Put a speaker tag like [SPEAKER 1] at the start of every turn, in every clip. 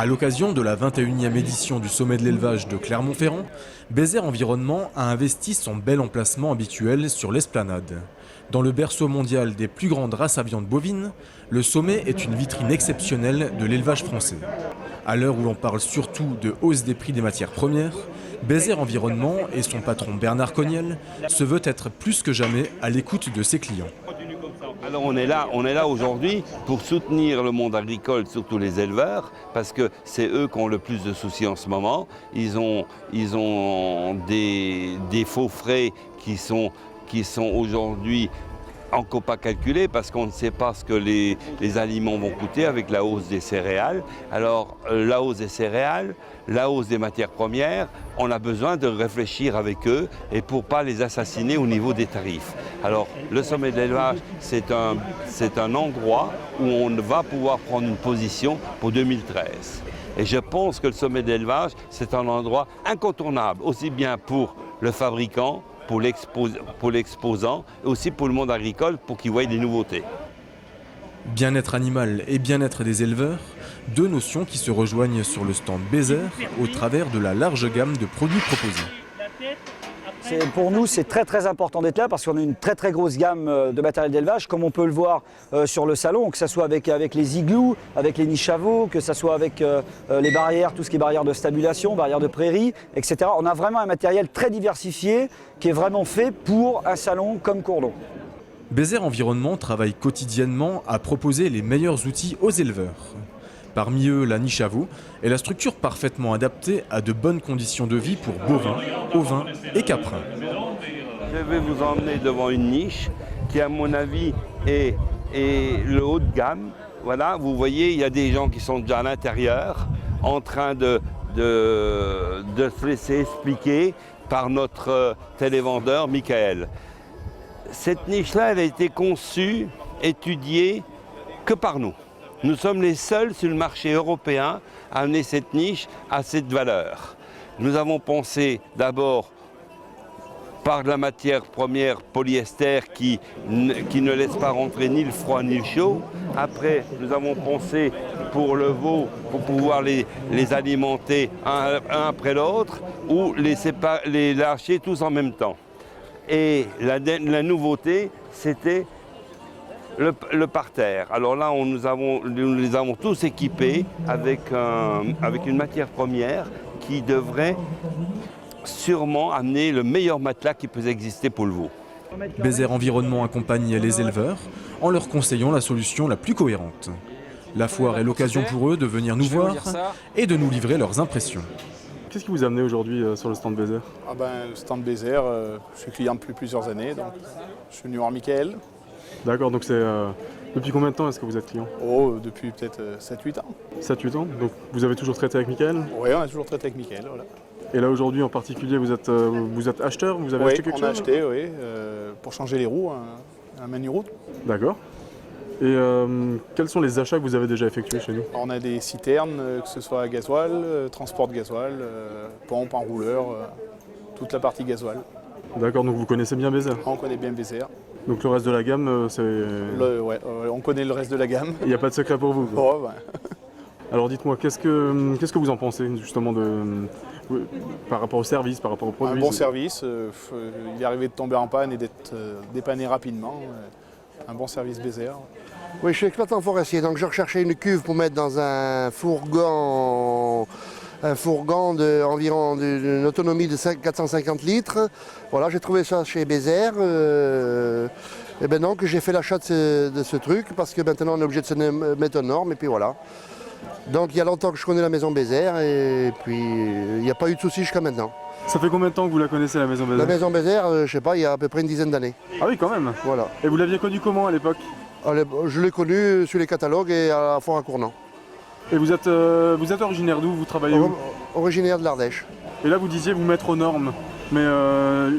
[SPEAKER 1] À l'occasion de la 21e édition du sommet de l'élevage de Clermont-Ferrand, Bézère Environnement a investi son bel emplacement habituel sur l'esplanade. Dans le berceau mondial des plus grandes races à viande bovine, le sommet est une vitrine exceptionnelle de l'élevage français. À l'heure où l'on parle surtout de hausse des prix des matières premières, Bézère Environnement et son patron Bernard Cognel se veut être plus que jamais à l'écoute de ses clients.
[SPEAKER 2] Alors on est là aujourd'hui pour soutenir le monde agricole, surtout les éleveurs, parce que c'est eux qui ont le plus de soucis en ce moment. Ils ont des faux frais qui sont aujourd'hui encore pas calculés parce qu'on ne sait pas ce que les aliments vont coûter avec la hausse des céréales. Alors la hausse des céréales, la hausse des matières premières, on a besoin de réfléchir avec eux et pour ne pas les assassiner au niveau des tarifs. Alors le sommet de l'élevage, c'est un endroit où on va pouvoir prendre une position pour 2013. Et je pense que le sommet de l'élevage, c'est un endroit incontournable, aussi bien pour le fabricant, pour l'exposant et aussi pour le monde agricole pour qu'ils voient des nouveautés.
[SPEAKER 1] Bien-être animal et bien-être des éleveurs, deux notions qui se rejoignent sur le stand Bézère au travers de la large gamme de produits proposés.
[SPEAKER 3] Pour nous, c'est très important d'être là parce qu'on a une très grosse gamme de matériel d'élevage, comme on peut le voir sur le salon, que ce soit avec les igloos, avec les niches à veaux, que ce soit avec les barrières, tout ce qui est barrières de stabulation, barrières de prairie, etc. On a vraiment un matériel très diversifié qui est vraiment fait pour un salon comme Courlon.
[SPEAKER 1] Bézère Environnement travaille quotidiennement à proposer les meilleurs outils aux éleveurs. Parmi eux, la niche à veau est la structure parfaitement adaptée à de bonnes conditions de vie pour bovins, ovins et caprins.
[SPEAKER 2] Je vais vous emmener devant une niche qui, à mon avis, est le haut de gamme. Voilà, vous voyez, il y a des gens qui sont déjà à l'intérieur en train de se laisser expliquer par notre télévendeur, Michael. Cette niche-là, elle a été conçue, étudiée que par nous. Nous sommes les seuls sur le marché européen à amener cette niche à cette valeur. Nous avons pensé d'abord par de la matière première polyester qui ne laisse pas rentrer ni le froid ni le chaud. Après, nous avons pensé pour le veau, pour pouvoir les alimenter un après l'autre ou les lâcher tous en même temps. Et la nouveauté, c'était le parterre. Alors là, nous les avons tous équipés avec une matière première qui devrait sûrement amener le meilleur matelas qui peut exister pour le veau.
[SPEAKER 1] Bézère Environnement accompagne les éleveurs en leur conseillant la solution la plus cohérente. La foire est l'occasion pour eux de venir nous voir et de nous livrer leurs impressions.
[SPEAKER 4] Qu'est-ce qui vous a amené aujourd'hui sur le stand Bézère?
[SPEAKER 5] Le stand Bézère, je suis client depuis plusieurs années, donc je suis venu voir Michael.
[SPEAKER 4] D'accord, donc c'est depuis combien de temps est-ce que vous êtes client?
[SPEAKER 5] Depuis peut-être 7-8 ans.
[SPEAKER 4] 7-8 ans? Donc vous avez toujours traité avec Michael?
[SPEAKER 5] Oui, on a toujours traité avec Michael, voilà.
[SPEAKER 4] Et là aujourd'hui en particulier, vous êtes acheteur? Vous avez acheté quelque chose?
[SPEAKER 5] Oui, on a acheté, pour changer les roues, un menu route.
[SPEAKER 4] D'accord. Et quels sont les achats que vous avez déjà effectués chez nous?
[SPEAKER 5] On a des citernes, que ce soit à gasoil, transport de gasoil, pompe, enrouleur, toute la partie gasoil.
[SPEAKER 4] D'accord, donc vous connaissez bien Bézère?
[SPEAKER 5] On connaît bien Bézère.
[SPEAKER 4] Donc le reste de la gamme, c'est...
[SPEAKER 5] on connaît le reste de la gamme.
[SPEAKER 4] Il n'y a pas de secret pour vous? Alors dites-moi, qu'est-ce que vous en pensez justement par rapport au service, par rapport au produit?
[SPEAKER 5] Un bon service, il est arrivé de tomber en panne et d'être dépanné rapidement. Un bon service Bézère.
[SPEAKER 6] Oui, je suis exploitant forestier, donc je recherchais une cuve pour mettre dans un fourgon d'environ d'une autonomie de 450 litres. Voilà, j'ai trouvé ça chez Bézère. Et ben donc j'ai fait l'achat de ce truc parce que maintenant on est obligé de se mettre aux normes et puis voilà. Donc il y a longtemps que je connais la maison Bézère et puis il n'y a pas eu de soucis jusqu'à maintenant.
[SPEAKER 4] Ça fait combien de temps que vous la connaissez, la maison Bézère?
[SPEAKER 6] La maison Bézère, je sais pas, il y a à peu près une dizaine d'années.
[SPEAKER 4] Ah oui, quand même.
[SPEAKER 6] Voilà.
[SPEAKER 4] Et vous l'aviez connu comment à l'époque?
[SPEAKER 6] Je l'ai connu sur les catalogues et à la foire à Cournon.
[SPEAKER 4] Et vous êtes originaire d'où? Vous travaillez où?
[SPEAKER 6] Originaire de l'Ardèche.
[SPEAKER 4] Et là vous disiez vous mettre aux normes, mais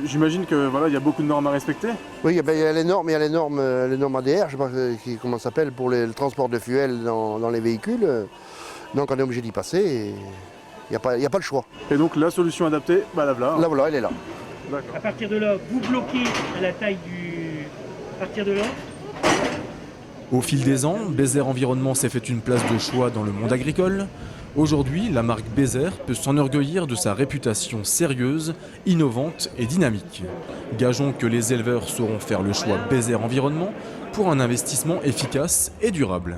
[SPEAKER 4] j'imagine que voilà, il y a beaucoup de normes à respecter.
[SPEAKER 6] Oui, il y a les normes, les normes ADR, je ne sais pas comment ça s'appelle, pour le transport de fuel dans les véhicules. Donc on est obligé d'y passer et il n'y a pas le choix.
[SPEAKER 4] Et donc la solution adaptée, la voilà.
[SPEAKER 6] La voilà, elle est là.
[SPEAKER 7] À partir de là, vous bloquez à la taille du... À partir de là,
[SPEAKER 1] Au fil des ans, Bézère Environnement s'est fait une place de choix dans le monde agricole. Aujourd'hui, la marque Bézère peut s'enorgueillir de sa réputation sérieuse, innovante et dynamique. Gageons que les éleveurs sauront faire le choix Bézère Environnement pour un investissement efficace et durable.